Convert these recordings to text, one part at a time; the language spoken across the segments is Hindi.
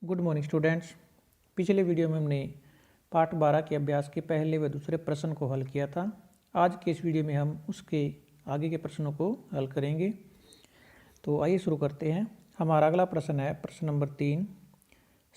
Good morning students. पिछले वीडियो में हमने पार्ट 12 के अभ्यास के पहले व दूसरे प्रश्न को हल किया था। आज के इस वीडियो में हम उसके आगे के प्रश्नों को हल करेंगे। तो आइए शुरू करते हैं। हमारा अगला प्रश्न है प्रश्न नंबर 3।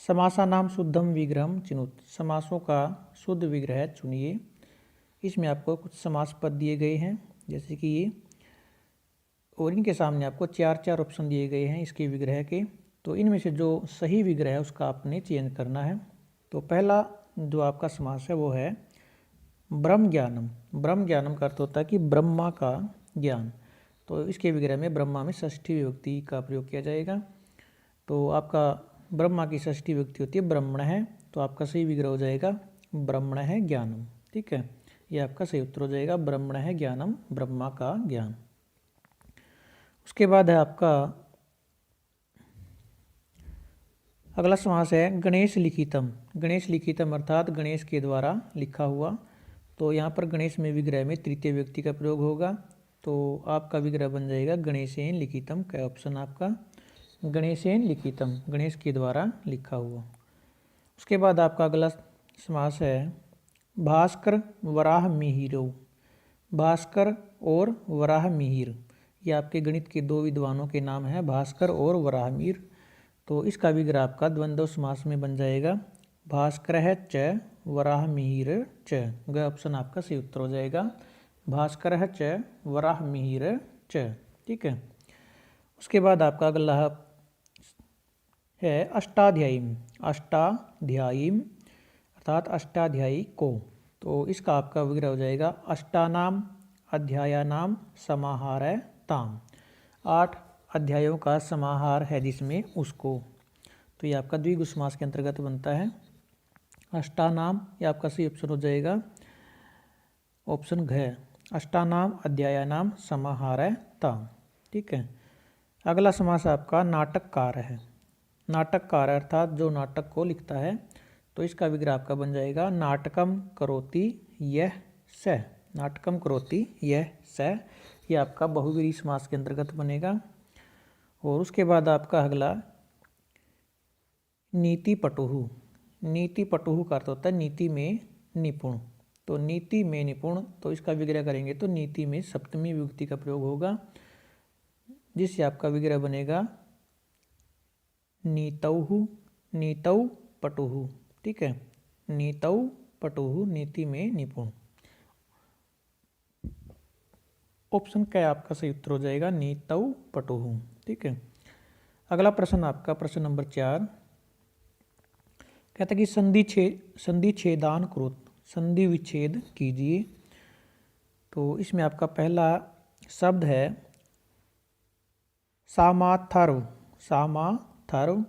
समासानाम शुद्धम विग्रहम चिनुत। समासों का शुद्ध विग्रह चुनिए। इसमें आपको कुछ समास पद दिए गए हैं जैसे कि ये, और इनके सामने आपको चार ऑप्शन दिए गए हैं इसके विग्रह के। तो इनमें से जो सही विग्रह है उसका आपने चयन करना है। तो पहला जो आपका समास है वो है ब्रह्म ज्ञानम। ब्रह्म ज्ञानम का अर्थ होता है कि ब्रह्मा का ज्ञान। तो इसके विग्रह में ब्रह्मा में षष्ठी विभक्ति का प्रयोग किया जाएगा। तो आपका ब्रह्मा की षष्ठी विभक्ति होती है ब्रह्मण है, तो आपका सही विग्रह हो जाएगा ब्रह्मण है ज्ञानम। ठीक है, ये आपका सही उत्तर हो जाएगा ब्रह्मण है ज्ञानम, ब्रह्मा का ज्ञान। उसके बाद है आपका अगला समास है गणेश लिखितम। गणेश लिखितम अर्थात गणेश के द्वारा लिखा हुआ। तो यहाँ पर गणेश में विग्रह में तृतीय व्यक्ति का प्रयोग होगा। तो आपका विग्रह बन जाएगा गणेशेन लिखितम। क्या ऑप्शन आपका गणेशेन लिखितम, गणेश के द्वारा लिखा हुआ। उसके बाद आपका अगला समास है भास्कर वराह मिहिरो। भास्कर और वराह मिहिर, ये आपके गणित के दो विद्वानों के नाम हैं, भास्कर और वराहमिहिर। तो इसका विग्रह आपका द्वंद्व समास में बन जाएगा भास्कर च वराहमिहिर च। ग ऑप्शन आपका सही उत्तर हो जाएगा भास्कर च वराहमिहिर च। ठीक है। उसके बाद आपका अगला है अष्टाध्यायीम। अष्टाध्यायीम अर्थात अष्टाध्यायी को। तो इसका आपका विग्रह हो जाएगा अष्टानाम अध्यायानाम समाहार ताम। 8 अध्यायों का समाहार है जिसमें उसको। तो ये आपका द्विगु समास के अंतर्गत बनता है अष्टानाम। ये आपका सही ऑप्शन हो जाएगा ऑप्शन घ, अष्टानाम अध्यायानाम समाहार ताम। ठीक है। अगला समास आपका नाटककार है। नाटककार अर्थात जो नाटक को लिखता है। तो इसका विग्रह आपका बन जाएगा नाटकम करोति यह स। नाटकम करोति यह स, ये आपका बहुव्रीहि समास के अंतर्गत बनेगा। और उसके बाद आपका अगला नीति पटुहु। नीति पटुहु का अर्थ होता है नीति में निपुण। तो नीति में निपुण, तो इसका विग्रह करेंगे तो नीति में सप्तमी विभक्ति का प्रयोग होगा जिससे आपका विग्रह बनेगा नीतौहु नीतौ पटुहु। ठीक है, नीतौ पटुहु, नीति में निपुण। ऑप्शन क्या आपका सही उत्तर हो जाएगा नीतौ पटुहु। ठीक है। अगला प्रश्न आपका प्रश्न नंबर 4 कहता है कि संधि छेदान कुरुत। संधि विच्छेद कीजिए। तो इसमें आपका पहला शब्द है सामाथर्व। सामाथर्व,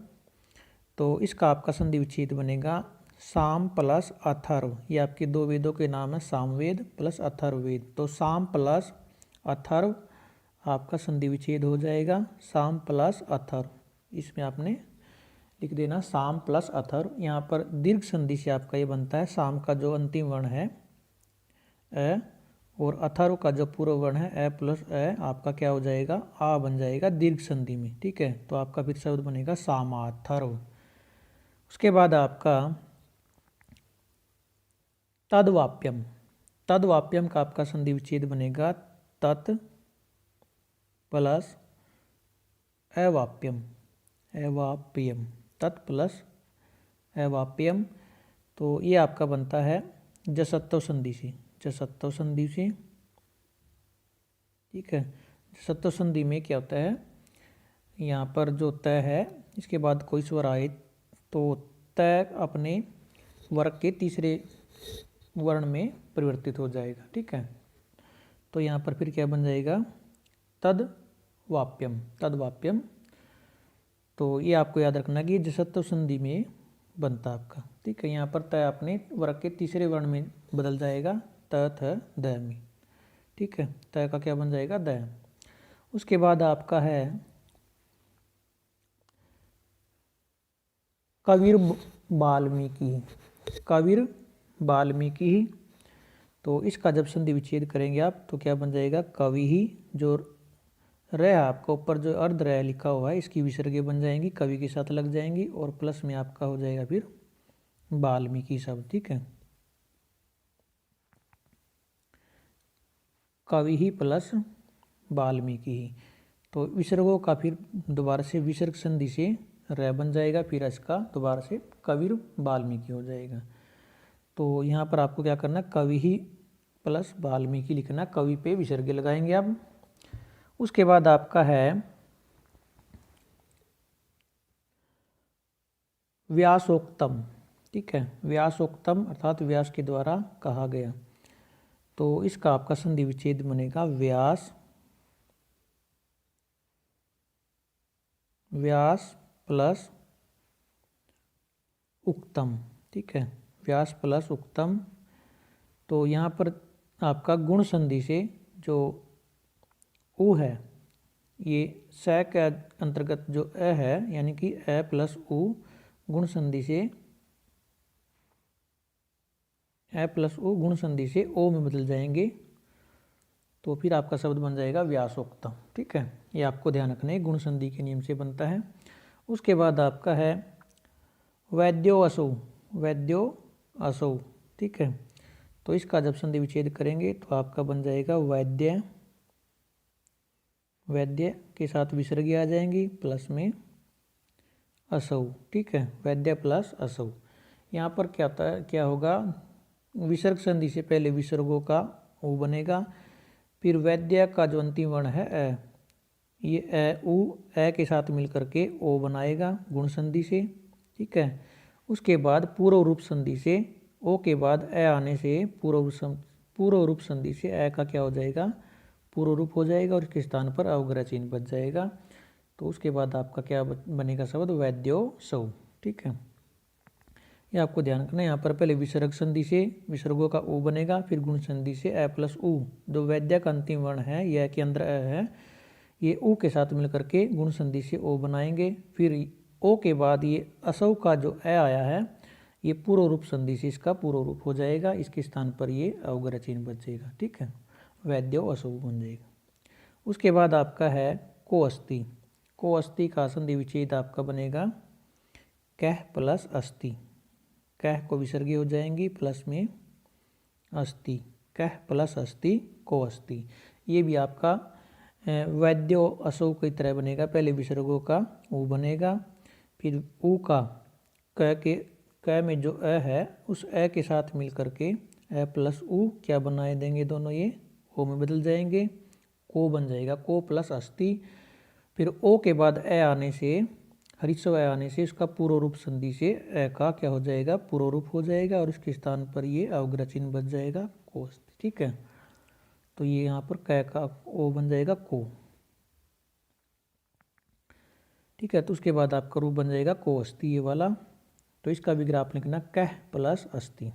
तो इसका आपका संधि विच्छेद बनेगा साम प्लस अथर्व। ये आपके दो वेदों के नाम है सामवेद प्लस अथर्ववेद। तो साम प्लस अथर्व आपका संधि विच्छेद हो जाएगा साम प्लस अथर्व। इसमें आपने लिख देना साम प्लस अथर्व। यहाँ पर दीर्घ संधि से आपका ये बनता है साम का जो अंतिम वर्ण है अ, और अथर्व का जो पूर्व वर्ण है अ प्लस अ, आपका क्या हो जाएगा आ बन जाएगा दीर्घ संधि में। ठीक है, तो आपका फिर शब्द बनेगा सामाथर्व। उसके बाद आपका तद्वाप्यम। तद्वाप्यम का आपका संधि विच्छेद बनेगा तत् प्लस अवाप्यम। अवाप्यम, तत् प्लस अवाप्यम। तो ये आपका बनता है जसत्व संधि से। जसत्व संधि से। ठीक है, जसत्व संधि में क्या होता है, यहाँ पर जो तय है इसके बाद कोई स्वर आए तो तय अपने वर्ग के तीसरे वर्ण में परिवर्तित हो जाएगा। ठीक है, तो यहाँ पर फिर क्या बन जाएगा तद्वाप्यम। तद्वाप्यम, तो ये आपको याद रखना कि जसत्व संधि में बनता आपका। ठीक है, यहाँ पर तय अपने वर्ग के तीसरे वर्ण में बदल जाएगा त थ द में। ठीक है, तय का क्या बन जाएगा द। उसके बाद आपका है कबीर वाल्मीकि। कबीर वाल्मीकि, तो इसका जब संधि विच्छेद करेंगे आप तो क्या बन जाएगा कवि ही, जो रह आपका ऊपर जो अर्ध रह लिखा हुआ है इसकी विसर्गे बन जाएंगी, कवि के साथ लग जाएंगी, और प्लस में आपका हो जाएगा फिर वाल्मीकि शब्द। ठीक है, कवि ही प्लस वाल्मीकि ही। तो विसर्गों का फिर दोबारा से विसर्ग संधि से रह बन जाएगा, फिर इसका दोबारा से कविर वाल्मीकि हो जाएगा। तो यहाँ पर आपको क्या करना, कवि ही प्लस वाल्मीकि लिखना, कवि पे विसर्ग लगाएंगे आप। उसके बाद आपका है व्यासोक्तम। ठीक है, व्यासोक्तम अर्थात व्यास के द्वारा कहा गया। तो इसका आपका संधि विच्छेद बनेगा व्यास, व्यास प्लस उक्तम। ठीक है, व्यास प्लस उक्तम। तो यहाँ पर आपका गुण संधि से जो उ है, ये स के अंतर्गत जो अ है, यानी कि अ प्लस उ गुण संधि से अ प्लस उ गुण संधि से ओ में बदल जाएंगे, तो फिर आपका शब्द बन जाएगा व्यासोक्तम। ठीक है, ये आपको ध्यान रखना है, गुण संधि के नियम से बनता है। उसके बाद आपका है वैद्यो असौ, वैद्यो असौ। ठीक है, तो इसका जब संधि विच्छेद करेंगे तो आपका बन जाएगा वैद्य, वैद्य के साथ विसर्ग आ जाएंगी, प्लस में असौ। ठीक है, वैद्य प्लस असौ। यहाँ पर क्या होता है, क्या होगा, विसर्ग संधि से पहले विसर्गों का उ बनेगा, फिर वैद्य का जो अंतिम वर्ण है अ, ये अ उ अ के साथ मिलकर के ओ बनाएगा गुण संधि से। ठीक है, उसके बाद पूर्व रूप संधि से ओ के बाद अ आने से पूर्व रूप संधि से अ का क्या हो जाएगा, पूर्व रूप हो जाएगा, और इसके स्थान पर अवग्रह चिन्ह बच जाएगा। तो उसके बाद आपका क्या बनेगा शब्द, वैद्यो सौ। ठीक है, ये आपको ध्यान रखना है। यहाँ पर पहले विसर्ग संधि से विसर्गों का ओ बनेगा, फिर गुण संधि से अ प्लस उ, जो वैद्य का अंतिम वर्ण है यह के अंदर अ है, ये उ के साथ मिलकर के गुण संधि से ओ बनाएंगे। फिर ओ के बाद ये असौ का जो अ आया है, ये पूर्व रूप संधि से इसका पूर्व रूप हो जाएगा, इसके स्थान पर ये अवग्रह चिन्ह बच जाएगा। ठीक है, वैद्यो असौ बन जाएगा। उसके बाद आपका है को अस्थि। को अस्थि का संधि विच्छेद आपका बनेगा कह प्लस अस्थि, कह को विसर्गी हो जाएंगी, प्लस में अस्थि, कह प्लस अस्थि को अस्थि। ये भी आपका वैद्यो असौ की तरह बनेगा, पहले विसर्गों का उ बनेगा, फिर उ का क में जो अ है उस अ के साथ मिलकर के अ प्लस उ क्या बनाए देंगे, दोनों ये ओ में बदल जाएंगे, को बन जाएगा, को प्लस अस्थि। फिर ओ के बाद अ आने से, हरिस्व अ आने से इसका पूर्व रूप संधि से अ का क्या हो जाएगा, पूर्व रूप हो जाएगा, और इसके स्थान पर ये अवग्रह चिन्ह बच जाएगा को अस्थि। ठीक है, तो ये यहाँ पर क का ओ बन जाएगा को। ठीक है, तो उसके बाद आपका रूप बन जाएगा को अस्थि ये वाला, तो इसका विग्रह आप लिखना कह प्लस अस्थि।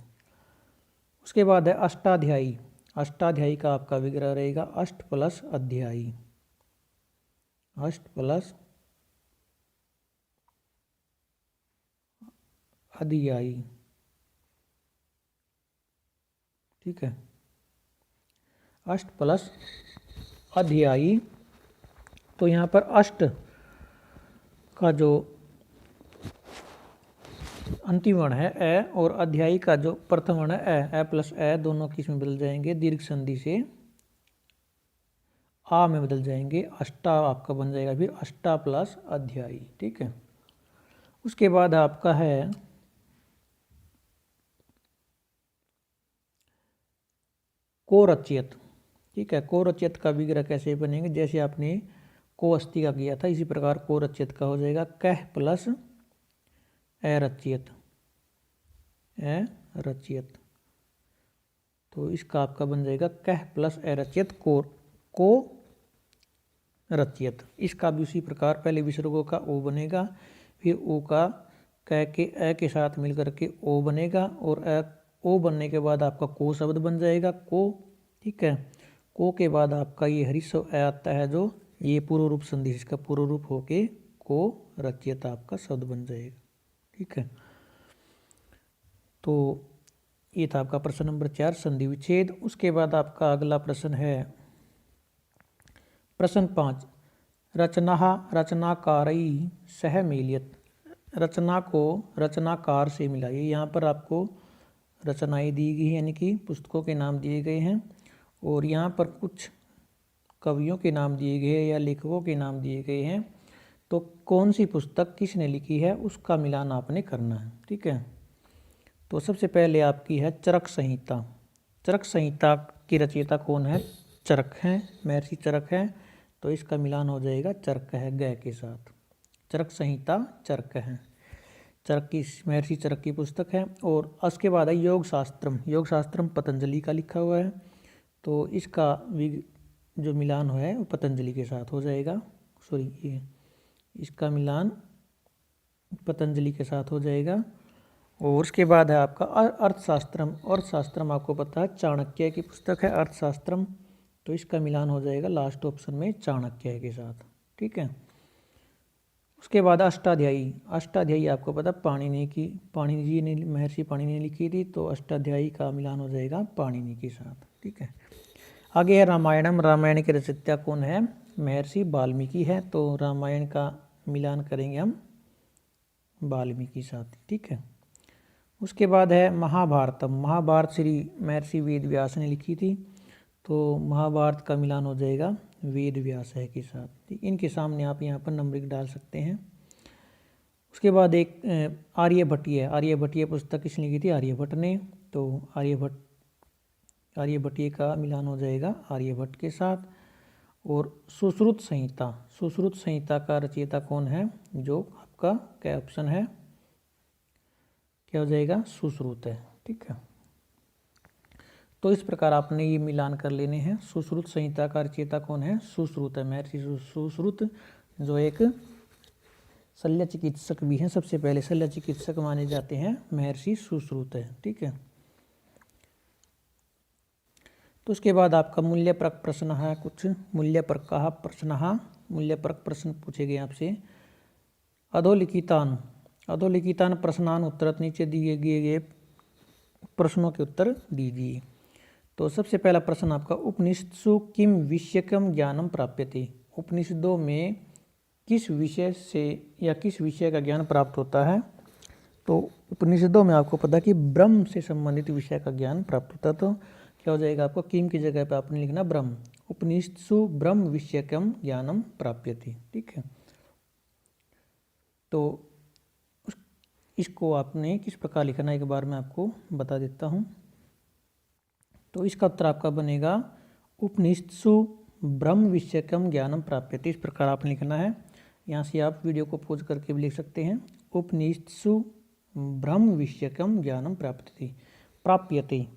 उसके बाद है अष्टाध्यायी। अष्टाध्यायी का आपका विग्रह रहेगा अष्ट प्लस अध्यायी, अष्ट प्लस अध्यायी। ठीक है, अष्ट प्लस अध्यायी। तो यहाँ पर अष्ट का जो अंतिम वर्ण है अ, और अध्यायी का जो प्रथम वर्ण है अ प्लस अ, दोनों किस में बदल जाएंगे, दीर्घ संधि से आ में बदल जाएंगे, अष्टा आपका बन जाएगा फिर अष्टा प्लस अध्यायी। ठीक है, उसके बाद आपका है को रचियत। ठीक है, को रचियत का विग्रह कैसे बनेंगे, जैसे आपने को अस्थि का किया था, इसी प्रकार को रचियत का हो जाएगा कह प्लस अरचियत, अरचियत। तो इसका आपका बन जाएगा कह प्लस अरचियत को रचियत। इसका भी उसी प्रकार पहले विसर्गों का ओ बनेगा, फिर ओ का कह के अ के साथ मिलकर के ओ बनेगा, और अ ओ बनने के बाद आपका को शब्द बन जाएगा को। ठीक है, को के बाद आपका ये हरिस्व अ आता है, जो ये पूर्व रूप संधि इसका पूर्व रूप होके को रचियत आपका शब्द बन जाएगा। ठीक है, तो ये था आपका प्रश्न नंबर 4 संधि विच्छेद। उसके बाद आपका अगला प्रश्न है प्रश्न 5 रचना रचनाकारई सह मिलियत, रचना को रचनाकार से मिलाइए। यहाँ पर आपको रचनाएं दी गई हैं, यानी कि पुस्तकों के नाम दिए गए हैं, और यहाँ पर कुछ कवियों के नाम दिए गए हैं या लेखकों के नाम दिए गए हैं। तो कौन सी पुस्तक किसने लिखी है उसका मिलान आपने करना है, ठीक है। तो सबसे पहले आपकी है चरक संहिता। चरक संहिता की रचयिता कौन है? चरक हैं, महर्षि चरक हैं। तो इसका मिलान हो जाएगा चरक है ग के साथ। चरक संहिता चरक है, चरक की महर्षि चरक की पुस्तक है। और उसके बाद है योग शास्त्रम। योग शास्त्रम पतंजलि का लिखा हुआ है, तो इसका जो मिलान है वो पतंजलि के साथ हो जाएगा। सॉरी, ये इसका मिलान पतंजलि के साथ हो जाएगा। और उसके बाद है आपका अर्थशास्त्रम। अर्थशास्त्रम आपको पता है चाणक्य की पुस्तक है अर्थशास्त्रम, तो इसका मिलान हो जाएगा लास्ट ऑप्शन में चाणक्य के साथ, ठीक है। उसके बाद अष्टाध्यायी। अष्टाध्यायी आपको पता पाणिनि जी ने, महर्षि पाणिनि ने लिखी थी, तो अष्टाध्यायी का मिलान हो जाएगा पाणिनि के साथ, ठीक है। आगे है रामायणम। रामायण के रचयिता कौन है? महर्षि वाल्मीकि है, तो रामायण का मिलान करेंगे हम वाल्मीकि साथ, ठीक है। उसके बाद है महाभारतम। महाभारत श्री महर्षि वेद व्यास ने लिखी थी, तो महाभारत का मिलान हो जाएगा वेद व्यास है के साथ। इनके सामने आप यहाँ पर नंबरिंग डाल सकते हैं। उसके बाद एक आर्यभट्टीय। आर्यभट्टीय पुस्तक किसने लिखी थी? आर्यभट्ट ने, तो आर्यभट्टीय का मिलान हो जाएगा आर्यभट्ट के साथ। और सुश्रुत संहिता। सुश्रुत संहिता का रचयिता कौन है? जो आपका क्या ऑप्शन है, क्या हो जाएगा? सुश्रुत है, ठीक है। तो इस प्रकार आपने ये मिलान कर लेने हैं। सुश्रुत संहिता का रचयिता कौन है? सुश्रुत है, महर्षि सुश्रुत, जो एक शल्य चिकित्सक भी हैं। सबसे पहले शल्य चिकित्सक माने जाते हैं महर्षि सुश्रुत है, ठीक है। तो उसके बाद आपका मूल्यपरक प्रश्न है, कुछ मूल्यपरक प्रश्न, मूल्यपरक प्रश्न पूछे गए आपसे। अधोलिखितान प्रश्नान उत्तर, नीचे दिए गए प्रश्नों के उत्तर दीजिए। तो सबसे पहला प्रश्न आपका उपनिषत्सु किम विषयकम ज्ञानम प्राप्यते। उपनिषदों में किस विषय से या किस विषय का ज्ञान प्राप्त होता है? तो उपनिषदों में आपको पता कि ब्रह्म से संबंधित विषय का ज्ञान प्राप्त होता है। तो क्या हो जाएगा आपको? किम की जगह पे आपने लिखना ब्रह्म। उपनिषत्सु ब्रह्म विषयकम ज्ञानम प्राप्यते, ठीक है। तो इसको आपने किस प्रकार लिखना एक बार मैं आपको बता देता हूँ। तो इसका उत्तर आपका बनेगा उपनिषत्सु ब्रह्म विषयकम ज्ञानम प्राप्यते। इस प्रकार आपने लिखना है। यहाँ से आप वीडियो को पॉज करके भी लिख सकते हैं। उपनिषत्सु ब्रह्म विषयकम ज्ञानम प्राप्यते।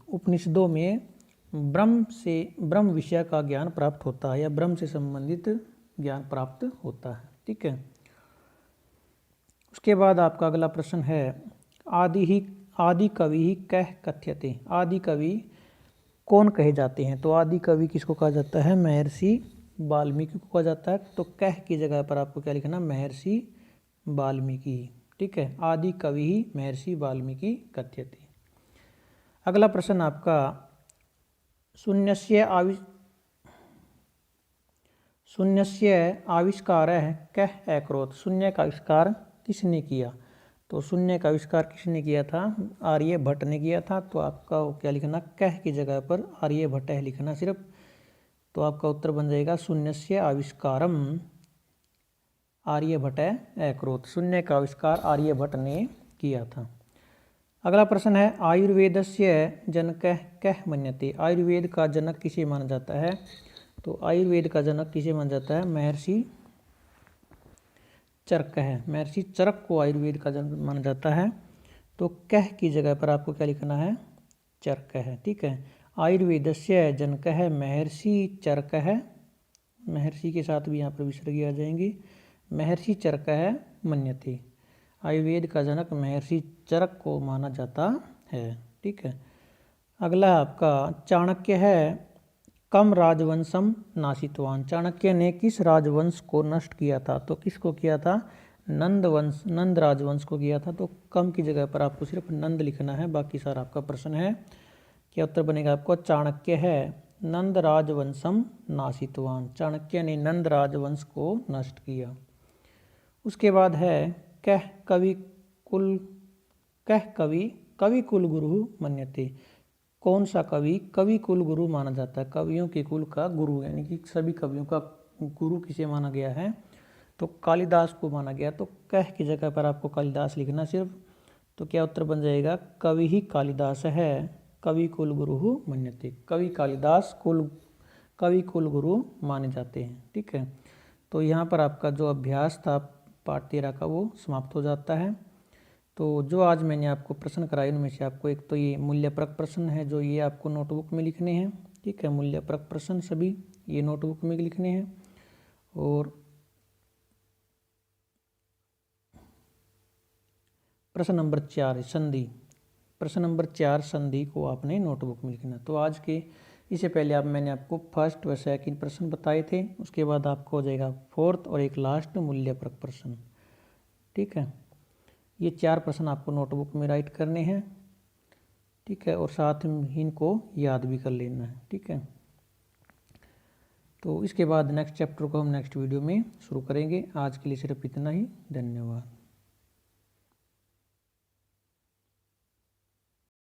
उपनिषदों में ब्रह्म विषय का ज्ञान प्राप्त होता है या ब्रह्म से संबंधित ज्ञान प्राप्त होता है, ठीक है। उसके बाद आपका अगला प्रश्न है आदि कवि ही कह कथ्यते। आदि कवि कौन कहे जाते हैं? तो आदि कवि किसको कहा जाता है? महर्षि वाल्मीकि को कहा जाता है। तो कह की जगह पर आपको क्या लिखना? महर्षि वाल्मीकि, ठीक है। आदि कवि ही महर्षि वाल्मीकि कथ्यते। अगला प्रश्न आपका शून्यस्य आविष्कार कह अकरोत्। शून्य का आविष्कार किसने किया? तो शून्य का आविष्कार किसने किया था? आर्यभट्ट ने किया था। तो आपका क्या लिखना? कह की जगह पर आर्यभट्ट है लिखना सिर्फ। तो आपका उत्तर बन जाएगा शून्यस्य आविष्कारम आर्यभट्ट अकरोत्। शून्य का आविष्कार आर्यभट्ट ने किया था। अगला प्रश्न है आयुर्वेदस्य जनकः कः मन्यते। आयुर्वेद का जनक किसे माना जाता है? तो आयुर्वेद का जनक किसे माना जाता है? महर्षि चरक है। महर्षि चरक को आयुर्वेद का जनक माना जाता है। तो कह की जगह पर आपको क्या लिखना है? चरक है, ठीक है। आयुर्वेदस्य जनकः महर्षि चरक है। महर्षि के साथ भी यहाँ पर विसर्ग आ जाएंगे। महर्षि चरक है मन्यते। आयुर्वेद का जनक महर्षि चरक को माना जाता है, ठीक है। अगला आपका चाणक्य है कम राजवंशम नाशितवान। चाणक्य ने किस राजवंश को नष्ट किया था? तो किसको किया था? नंद राजवंश को किया था। तो कम की जगह पर आपको सिर्फ नंद लिखना है, बाकी सारा आपका प्रश्न है। क्या उत्तर बनेगा आपको? चाणक्य है नंद राजवंशम नाशितवान, चाणक्य ने नंद राजवंश को नष्ट किया। उसके बाद है कह कवि कवि कुल गुरु मन्यते, कौन सा कवि कवि कुल गुरु माना जाता है, कवियों के कुल का गुरु, यानी कि सभी कवियों का गुरु किसे माना गया है, तो कालिदास को माना गया। तो कह की जगह पर आपको कालिदास लिखना सिर्फ, तो क्या उत्तर बन जाएगा, कवि ही कालिदास है, कवि कुल गुरु मन्यते, कवि कालिदास कवि कुल गुरु माने जाते हैं। ठीक है, तो यहाँ पर आपका जो अभ्यास था पाठ 13 का वो समाप्त हो जाता है। तो जो आज मैंने आपको प्रश्न कराए उनमें से आपको एक तो ये मूल्यपरक प्रश्न है, जो ये आपको नोटबुक में लिखने हैं। ठीक है, मूल्यपरक प्रश्न सभी ये नोटबुक में लिखने हैं। और प्रश्न नंबर 4 संधि, प्रश्न नंबर 4 संधि को आपने नोटबुक में लिखना। तो आज के इससे पहले मैंने आपको फर्स्ट व सेकंड प्रश्न बताए थे, उसके बाद आपको हो जाएगा फोर्थ और एक लास्ट मूल्यपरक प्रश्न। ठीक है, ये 4 प्रश्न आपको नोटबुक में राइट करने हैं। ठीक है, और साथ ही इनको याद भी कर लेना है। ठीक है, तो इसके बाद नेक्स्ट चैप्टर को हम नेक्स्ट वीडियो में शुरू करेंगे। आज के लिए सिर्फ इतना ही, धन्यवाद।